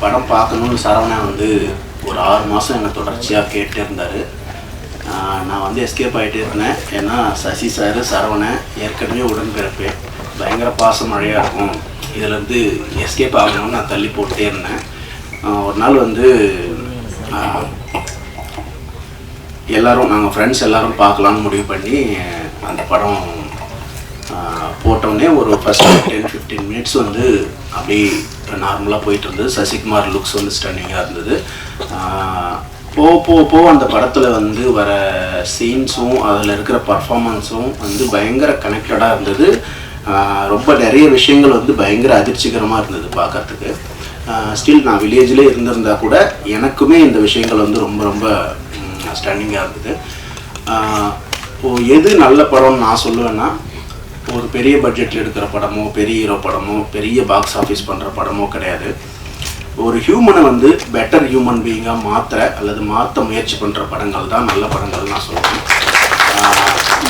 படம் பார்க்கணுன்னு சரவணன் வந்து ஒரு 6 மாதம் என்னை தொடர்ச்சியாக கேட்டே இருந்தார். நான் வந்து எஸ்கேப் ஆகிட்டே இருந்தேன். ஏன்னா சசி சார் சரவணன் ஏற்கனவே உடன்பிறப்பு, பயங்கர பாச மழையாக இருக்கும், இதிலேருந்து எஸ்கேப் ஆகணும்னு நான் தள்ளி போட்டே இருந்தேன். ஒரு நாள் வந்து நாங்கள் ஃப்ரெண்ட்ஸ் எல்லோரும் பார்க்கலான்னு முடிவு பண்ணி அந்த படம் போட்டோடனே ஒரு ஃபஸ்ட் 10-15 மினிட்ஸ் வந்து அப்படி நார்மலாக போயிட்டு இருந்தது. சசிகுமார் லுக்ஸ் வந்து ஸ்டன்னிங்காக இருந்தது. போக அந்த படத்தில் வந்து வர சீன்ஸும் அதில் இருக்கிற பர்ஃபார்மன்ஸும் வந்து பயங்கர கனெக்டடாக இருந்தது. ரொம்ப நிறைய விஷயங்கள் வந்து பயங்கர அதிர்ச்சிகரமாக இருந்தது பார்க்கறதுக்கு. ஸ்டில் நான் வில்லேஜில் இருந்திருந்தா கூட எனக்குமே இந்த விஷயங்கள் வந்து ரொம்ப ரொம்ப ஸ்டன்னிங்காக இருந்தது. எது நல்ல படம்னு நான் சொல்லுவேன்னா, ஒரு பெரிய பட்ஜெட்டில் எடுக்கிற படமோ, பெரிய ஹீரோ படமோ, பெரிய பாக்ஸ் ஆஃபீஸ் பண்ணுற படமோ கிடையாது. ஒரு ஹியூமனை வந்து பெட்டர் ஹியூமன் பீயிங்காக மாற்ற முயற்சி பண்ணுற படங்கள் தான் நல்ல படங்கள் நான் சொல்லுவேன்.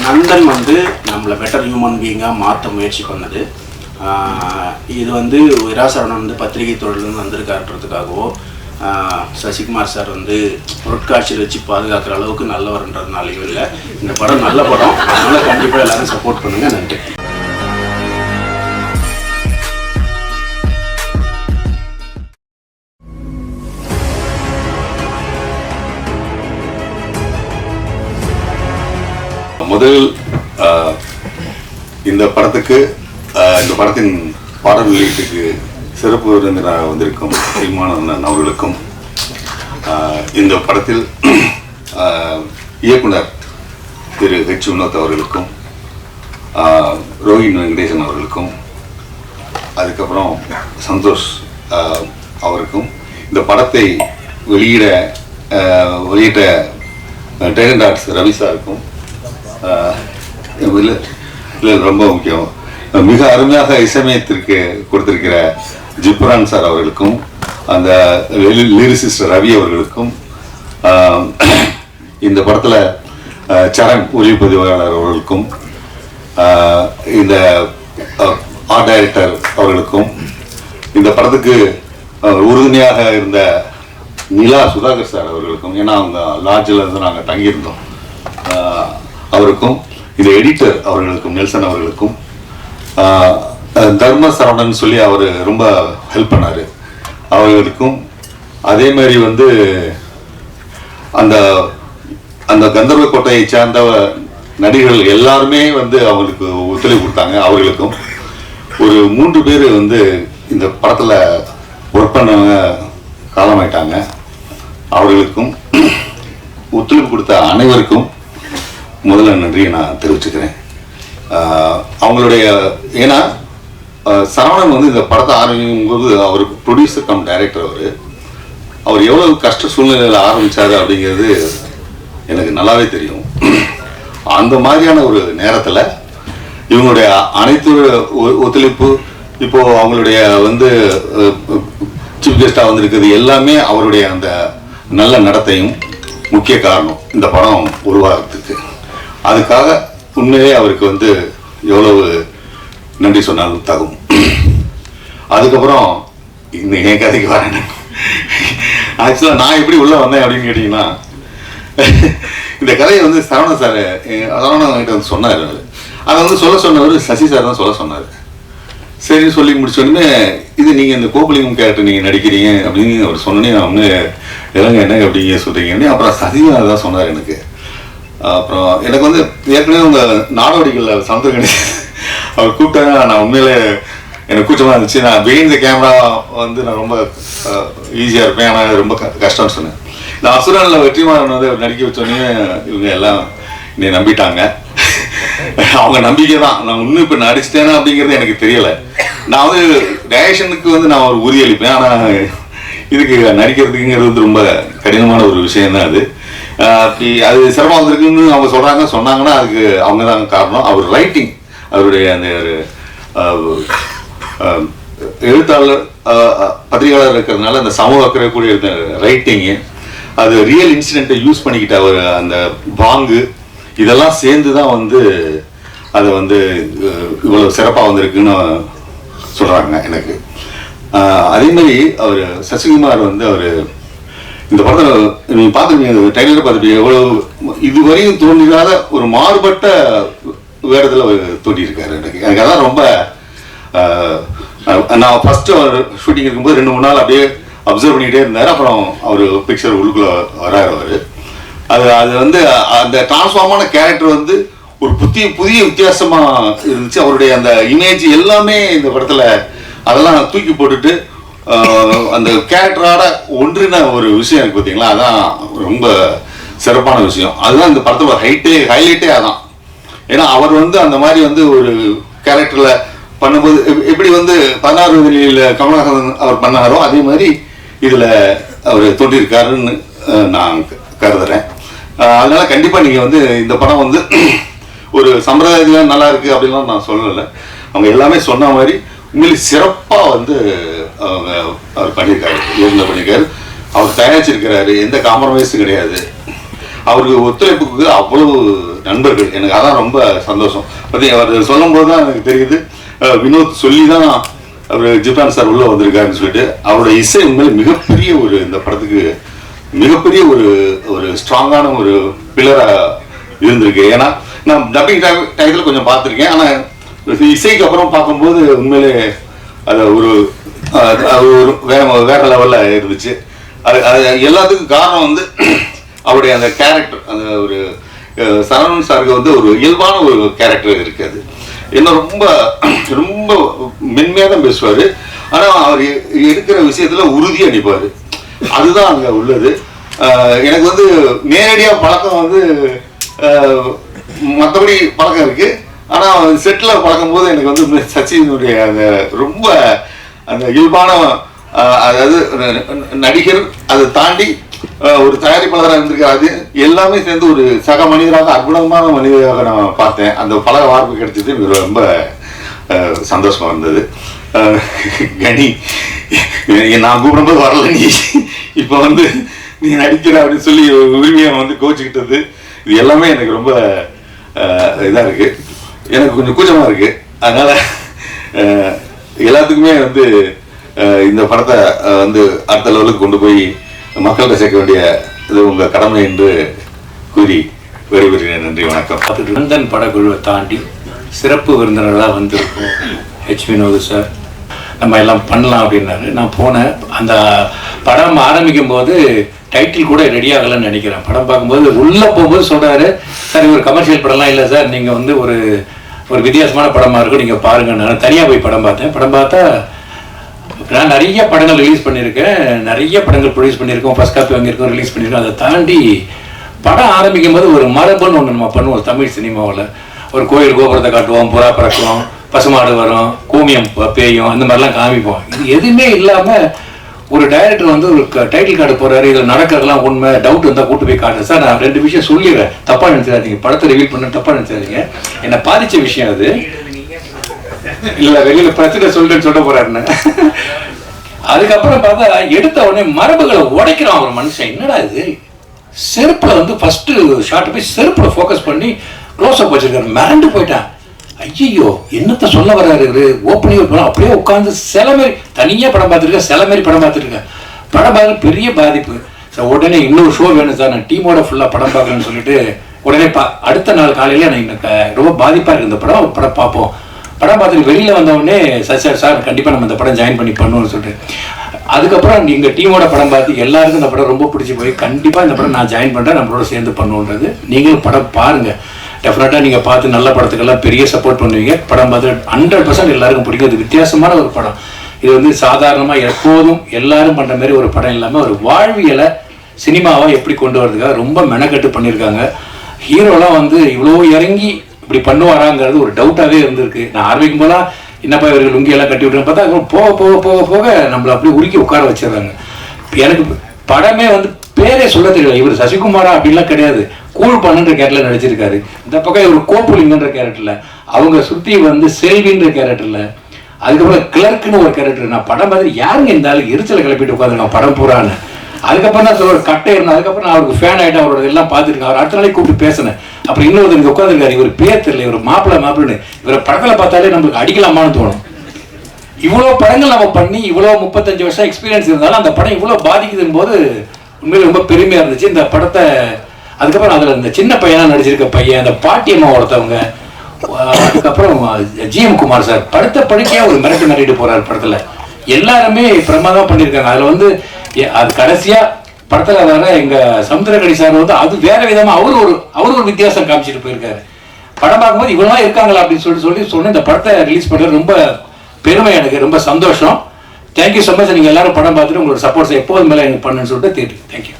நந்தன் வந்து நம்மளை பெட்டர் ஹியூமன் பீயிங்காக மாற்ற முயற்சி பண்ணது. இது வந்து விராசரணன் வந்து பத்திரிகை தொழிலிருந்து வந்திருக்காருன்றதுக்காகவோ, சசிகுமார் சார் வந்து பொருட்காட்சியில் வச்சு பாதுகாக்கிற அளவுக்கு நல்லவர்ன்றதுனாலையும் இல்லை. இந்த படம் நல்ல படம், அதனால் கண்டிப்பாக எல்லாரும் சப்போர்ட் பண்ணுங்கள். நன்றி. முதல் இந்த படத்தின் பாடல் வெளியீட்டுக்கு சிறப்பு விருந்தினராக வந்திருக்கும் சீமானந்தன் அவர்களுக்கும், இந்த படத்தில் இயக்குனர் திரு ஹெச் வினோத் அவர்களுக்கும், ரோஹின் வெங்கடேசன் அவர்களுக்கும், அதுக்கப்புறம் சந்தோஷ் அவருக்கும், இந்த படத்தை வெளியிட்ட டேலண்ட் ஆர்ட்ஸ் ரவி சாருக்கும், இல்லை ரொம்ப முக்கியம், மிக அருமையாக இசையமைத்திற்கு கொடுத்திருக்கிற ஜிப்ரான் சார் அவர்களுக்கும், அந்த லிரிசிஸ்ட் ரவி அவர்களுக்கும், இந்த படத்தில் சரண் ஒளிப்பதிவாளர் அவர்களுக்கும், இந்த ஆர்ட் டைரக்டர் அவர்களுக்கும், இந்த படத்துக்கு உறுதுணையாக இருந்த நிலா சுதாகர் சார் அவர்களுக்கும், ஏன்னா அவங்க லாட்ஜில் இருந்து நாங்கள் தங்கியிருந்தோம், அவருக்கும், இந்த எடிட்டர் அவர்களுக்கும், நெல்சன் அவர்களுக்கும், தர்ம சரவணன் சொல்லி அவர் ரொம்ப ஹெல்ப் பண்ணார், அவர்களுக்கும், அதே மாதிரி வந்து அந்த அந்த கந்தர்வ கோட்டையை சார்ந்த நடிகர்கள் எல்லாருமே வந்து அவங்களுக்கு ஒத்துழைப்பு கொடுத்தாங்க. அவர்களுக்கும் ஒரு 3 பேர் வந்து இந்த படத்தில் ஒர்க் பண்ணவங்க காலமாயிட்டாங்க. அவர்களுக்கும் ஒத்துழைப்பு கொடுத்த அனைவருக்கும் முதல்ல நன்றியை நான் தெரிவிச்சுக்கிறேன். அவங்களுடைய ஏன்னா சரவணன் வந்து இந்த படத்தை ஆரம்பிக்கும் போது அவர் ப்ரொடியூசர் கம் டைரக்டர், அவர் எவ்வளவு கஷ்ட சூழ்நிலையில் ஆரம்பித்தார் அப்படிங்கிறது எனக்கு நல்லாவே தெரியும். அந்த மாதிரியான ஒரு நேரத்தில் இவங்களுடைய அனைத்து ஒத்துழைப்பு, இப்போது அவங்களுடைய வந்து சீஃப் கெஸ்டாக வந்திருக்கிறது எல்லாமே அவருடைய அந்த நல்ல நடத்தையும் முக்கிய காரணம் இந்த படம் உருவாகிறதுக்கு. அதுக்காக உண்மையிலே அவருக்கு வந்து எவ்வளவு நன்றி சொன்னாலும் தகும். அதுக்கப்புறம் இந்த என் கதைக்கு வரேன். ஆக்சுவலாக நான் எப்படி உள்ளே வந்தேன் அப்படின்னு கேட்டிங்கன்னா, இந்த கதையை வந்து சரவணன் கிட்ட வந்து சொன்னார். அதை வந்து சொன்னவர் சசி சார் தான் சொன்னார். சரி சொல்லி முடிச்சோடனே, இது நீங்கள் இந்த கோகுலிங்கம் கேரக்டர் நீங்கள் நடிக்கிறீங்க அப்படின்னு அவர் சொன்னோன்னே, நான் வந்து என்ன அப்படிங்க சொல்கிறீங்கன்னு அப்புறம் சசிகா தான் சொன்னார் எனக்கு. அப்புறம் எனக்கு வந்து ஏற்கனவே உங்கள் நாடோடிகளில் சமுத்திரகணி அவர் கூப்பிட்டாங்க. நான் உண்மையிலே எனக்கு கூச்சமாக இருந்துச்சு. நான் பெயிண்ட் கேமரா வந்து நான் ரொம்ப ஈஸியாக இருப்பேன், ஆனால் ரொம்ப கஷ்டம்னு சொன்னேன். நான் அசுரனில் வெற்றிமாறன் வந்து நடிக்க வச்சோன்னே இவங்க எல்லாம் என்னை நம்பிட்டாங்க. அவங்க நம்பிக்கை தான். நான் இன்னும் இப்போ நடிச்சிட்டேனா அப்படிங்கிறது எனக்கு தெரியலை. நான் வந்து டைரக்ஷனுக்கு வந்து நான் ஒரு உறுதியளிப்பேன், ஆனால் இதுக்கு நடிக்கிறதுக்குங்கிறது வந்து ரொம்ப கடினமான ஒரு விஷயம்தான் அது. அப்படி அது சிரமம் வந்திருக்குன்னு அவங்க சொன்னாங்கன்னா அதுக்கு அவங்க தான் காரணம். அவர் ரைட்டிங், அவருடைய அந்த எழுத்தாளர் பத்திரிகையாளர் இருக்கிறதுனால அந்த சமூக அக்கறை கூடிய ரைட்டிங்கு, அது ரியல் இன்சிடென்ட்டை யூஸ் பண்ணிக்கிட்ட அவர் அந்த பாங்கு, இதெல்லாம் சேர்ந்து தான் வந்து அதை வந்து இவ்வளோ சிறப்பாக வந்திருக்குன்னு சொல்கிறாங்க எனக்கு. அதே மாதிரி அவர் சசிகுமார் வந்து அவர் இந்த படத்தில் நீங்கள் பார்த்துருப்பீங்க, டைலர் பார்த்துருப்பீங்க, எவ்வளோ இதுவரையும் தோன்றிடாத ஒரு மாறுபட்ட வேடத்தில் அவர் தோன்றியிருக்காரு. எனக்கு அதான் ரொம்ப நான் ஃபஸ்ட்டு அவர் ஷூட்டிங் இருக்கும்போது 2-3 நாள் அப்படியே அப்சர்வ் பண்ணிக்கிட்டே இருந்தார். அப்புறம் அவர் பிக்சர் உள்ளுக்குள்ளே வராரு அவர். அது வந்து அந்த டிரான்ஸ்ஃபார்மான கேரக்டர் வந்து ஒரு புதிய வித்தியாசமாக இருந்துச்சு. அவருடைய அந்த இமேஜ் எல்லாமே இந்த படத்தில் அதெல்லாம் தூக்கி போட்டுட்டு அந்த கேரக்டரோட ஒன்றின ஒரு விஷயம் இருக்குது பார்த்தீங்களா, அதான் ரொம்ப சிறப்பான விஷயம். அதுதான் இந்த படத்தோட ஹைலைட்டே அதான். ஏன்னா அவர் வந்து அந்த மாதிரி வந்து ஒரு கேரக்டரில் பண்ணும்போது எப்படி வந்து 16 வயதில் கமலஹாசன் அவர் பண்ணாரோ அதே மாதிரி இதில் அவர் தோன்றியிருக்காருன்னு நான் கருதுறேன். அதனால கண்டிப்பாக நீங்கள் வந்து இந்த படம் வந்து ஒரு சம்பிரதாயத்தில் நல்லா இருக்குது அப்படின்லாம் நான் சொல்லலை. அவங்க எல்லாமே சொன்ன மாதிரி உண்மையிலே சிறப்பாக வந்து அவர் பண்ணியிருக்காரு, பண்ணியிருக்காரு. அவர் தயாரிச்சிருக்கிறாரு, எந்த காம்ப்ரமைஸும் கிடையாது. அவருக்கு ஒத்துழைப்புக்கு அவ்வளவு நண்பர்கள். எனக்கு அதான் ரொம்ப சந்தோஷம். பார்த்தீங்க, அவர் சொல்லும்போது தான் எனக்கு தெரியுது, வினோத் சொல்லி தான் அவர் ஜிப்ரான் சார் உள்ளே வந்திருக்காருன்னு சொல்லிட்டு. அவரோட இசை உண்மையிலே மிகப்பெரிய ஒரு இந்த படத்துக்கு மிகப்பெரிய ஒரு ஸ்ட்ராங்கான ஒரு பில்லராக இருந்திருக்கு. ஏன்னா நான் டப்பிங் டயத்தில் கொஞ்சம் பார்த்துருக்கேன், ஆனால் இசைக்கு அப்புறம் பார்க்கும்போது உண்மையிலே அது ஒரு வேற லெவலில் இருந்துச்சு. அது எல்லாத்துக்கும் காரணம் வந்து அவருடைய அந்த கேரக்டர், அந்த ஒரு சரவணன் சாருக்கு வந்து ஒரு இயல்பான ஒரு கேரக்டர் இருக்காது. என்ன ரொம்ப ரொம்ப மென்மையாக தான் பேசுவார், ஆனால் அவர் எடுக்கிற விஷயத்தில் உறுதியாக அடிப்பார். அதுதான் அங்கே உள்ளது. எனக்கு வந்து நேரடியாக பழக்கம் வந்து மற்றபடி பழக்கம் இருக்குது, ஆனால் செட்டில் பழக்கும் போது எனக்கு வந்து சச்சினுடைய அந்த ரொம்ப அந்த இயல்பான, அதாவது நடிகர் அதை தாண்டி ஒரு தயாரிப்பாளராக இருந்திருக்காரு. எல்லாமே சேர்ந்து ஒரு சக மனிதராக அற்புதமான மனிதராக நான் பார்த்தேன். அந்த பழக வாய்ப்பு கிடைச்சது எனக்கு ரொம்ப சந்தோஷமா இருந்தது. கனி, நான் கூப்பிடும்போது வரல, நீ இப்போ வந்து நீ நடிக்கிற அப்படின்னு சொல்லி உரிமையை வந்து கோச்சிக்கிட்டது, இது எல்லாமே எனக்கு ரொம்ப இதாக இருக்குது. எனக்கு கொஞ்சம் கூச்சமாக இருக்குது. அதனால் எல்லாத்துக்குமே வந்து இந்த படத்தை வந்து அடுத்த லெவலுக்கு கொண்டு போய் மக்கள்கிட்ட சேர்க்க வேண்டிய இது உங்கள் கடமை என்று கூறி விடைபெறுகிறேன். நன்றி, வணக்கம். லண்டன் படக்குழுவை தாண்டி சிறப்பு விருந்தினர்களாக வந்திருக்கோம். ஹெச் வினோத் சார் நம்ம எல்லாம் பண்ணலாம் அப்படின்னாரு. நான் போனேன். அந்த படம் ஆரம்பிக்கும் போது டைட்டில் கூட ரெடி ஆகலைன்னு நினைக்கிறேன். படம் பார்க்கும்போது உள்ளே போகும்போது சொல்கிறாரு, சார் ஒரு கமர்ஷியல் படம்லாம் இல்லை சார், நீங்கள் வந்து ஒரு வித்தியாசமான படமாக இருக்கும், நீங்கள் பாருங்க. நான் தனியாக போய் படம் பார்த்தேன். படம் பார்த்தா நான் நிறைய படங்கள் ரிலீஸ் பண்ணியிருக்கேன், நிறைய படங்கள் ப்ரொடியூஸ் பண்ணியிருக்கோம், ஃபர்ஸ்ட் காப்பி வாங்கியிருக்கோம், ரிலீஸ் பண்ணியிருக்கோம். அதை தாண்டி படம் ஆரம்பிக்கும் போது ஒரு மரபுன்னு ஒன்று நம்ம பண்ணுவோம் தமிழ் சினிமாவில். ஒரு கோயில் கோபுரத்தை காட்டுவோம், புறா பறக்கும், பசுமாடு வரும், கூமியம் பேயும், அந்த மாதிரிலாம் காமிப்போம். இது எதுவுமே இல்லாமல் ஒரு டைரக்டர் வந்து ஒரு டைட்டில் கார்டு போகிறாரு, இதில் நடக்கிறதுலாம் உண்மை, டவுட் வந்தால் கூட்டு போய் காட்டுறேன். சார் நான் 2 விஷயம் சொல்லிடுறேன், தப்பாக நினச்சிடாதீங்க, படத்தை ரிவீல் பண்ண தப்பாக நினச்சிடாதீங்க, என்னை பாதித்த விஷயம் அது இல்லை, வெளியில் பிரச்சனை சொல்லிட்டு சொல்ல போகிறாருன்னு. அதுக்கப்புறம் பார்த்தா எடுத்த உடனே மரபுகளை உடைக்கிறான் ஒரு மனுஷன். என்னடா இது, செருப்பில் வந்து ஃபஸ்ட்டு ஷார்ட்டை போய் செருப்பில் ஃபோக்கஸ் பண்ணி க்ளோஸ்அப் வச்சுருக்காரு. மிரண்டு போயிட்டான். ஐயோ என்னத்தை சொல்ல வர்றாரு இவரு, ஓப்பனிங் படம் அப்படியே உட்காந்து சில மாரி தனியாக படம் பார்த்துருக்கேன், சில மாரி படம் பார்த்துருக்கேன். படம் பார்க்க பெரிய பாதிப்பு சார். உடனே இன்னொரு ஷோ வேணும் சார், நான் டீமோட ஃபுல்லாக படம் பார்க்கணும்னு சொல்லிட்டு உடனே அடுத்த நாள் காலையில் எனக்கு ரொம்ப பாதிப்பாக இருக்குது இந்த படம், படம் பார்ப்போம். படம் பார்த்துட்டு வெளியில் வந்தவொடனே சார் கண்டிப்பாக நம்ம இந்த படம் ஜாயின் பண்ணி பண்ணுவோம்னு சொல்லிட்டு, அதுக்கப்புறம் எங்கள் டீமோட படம் பார்த்து எல்லாருக்கும் இந்த படம் ரொம்ப பிடிச்சி போய் கண்டிப்பாக இந்த படம் நான் ஜாயின் பண்ணுறேன், நம்மளோட சேர்ந்து பண்ணுன்றது. நீங்களும் படம் பாருங்கள், டெஃபினட்டாக நீங்கள் பார்த்து நல்ல படத்துக்கெல்லாம் பெரிய சப்போர்ட் பண்ணுவீங்க. படம் பார்த்து 100% எல்லாருக்கும் பிடிக்கும். இது வித்தியாசமான ஒரு படம். இது வந்து சாதாரணமாக எப்போதும் எல்லாரும் பண்ணுற மாதிரி ஒரு படம் இல்லாமல் ஒரு வாழ்வியலை சினிமாவை எப்படி கொண்டு வரதுக்காக ரொம்ப மெனக்கட்டு பண்ணியிருக்காங்க. ஹீரோலாம் வந்து இவ்வளோ இறங்கி இப்படி பண்ணுவாராங்கிறது ஒரு டவுட்டாகவே இருந்திருக்கு. நான் ஆரம்பிக்கும் போதெல்லாம் என்னப்பா இவர்கள் லுங்கியெல்லாம் கட்டி விட்டுருன்னு பார்த்தா போக போக போக போக நம்மளை அப்படியே உருக்கி உட்கார வச்சிடுறாங்க. எனக்கு படமே வந்து பேரே சொல்ல தெரியல. இவர் சசிகுமாரா அப்படின்லாம் கிடையாது, கூழ் பண்ணுன்ற கேரக்டர்ல நடிச்சிருக்காரு. இந்த பக்கம் இவர் கோப்புலிங்கன்ற கேரக்டர்ல, அவங்க சுற்றி வந்து செல்வின்ற கேரக்டர்ல, அதுக்கப்புறம் கிளர்க்குன்னு ஒரு கேரக்டர். நான் படம் பார்த்து யாருங்க இந்த ஆளுக்கு எரிச்சலை கிளப்பிட்டு உட்காந்துருக்கான் படம் பூரான்னு. அதுக்கப்புறம் தான் சொல்ல கட்டை இருந்தேன். அதுக்கப்புறம் நான் அவருக்கு ஃபேன் ஆகிட்டேன், அவரோட எல்லாம் பார்த்துருக்கேன். அவர் அடுத்த நாளைக்கு கூப்பிட்டு பேசினேன். அப்புறம் இன்னொருத்தருக்கு உட்காந்துருக்காரு, இவர் பேர் தெரியல, இவர் மாப்பிள்ளை இவரை படத்தில் பார்த்தாலே நம்மளுக்கு அடிக்கலாமான்னு தோணும். இவ்வளோ படங்கள் நம்ம பண்ணி இவ்வளோ 35 வருஷம் எக்ஸ்பீரியன்ஸ் இருந்தாலும் அந்த படம் இவ்வளோ பாதிக்குதுன்னு போது உண்மையில ரொம்ப பெருமையாக இருந்துச்சு. இந்த படத்தை அதுக்கப்புறம் அதில் இந்த சின்ன பையனாக நடிச்சிருக்க பையன், அந்த பாட்டியம்மா ஒருத்தவங்க, அதுக்கப்புறம் ஜிஎம் குமார் சார் படத்தை படிக்க ஒரு மிரட்டிட்டு போகிறார் படத்தில். எல்லாருமே பிரமாதமாக பண்ணியிருக்காங்க. அதில் வந்து அது கடைசியாக படத்தில் வர எங்கள் சமுத்திரக்கடி சார் வந்து அது வேற விதமாக அவர் ஒரு வித்தியாசம் காமிச்சிட்டு போயிருக்காரு. படம் பார்க்கும்போது இவ்வளோ இருக்காங்களா அப்படின்னு சொல்லி இந்த படத்தை ரிலீஸ் பண்ணுறது ரொம்ப பெருமை, எனக்கு ரொம்ப சந்தோஷம். Thank you so much. நீங்கள் எல்லாரும் படம் பார்த்துட்டு உங்களோட சப்போர்ட்ஸ் எப்போது மேலே எனக்கு பண்ணுன்னு சொல்லிட்டு தேங்க்யூ.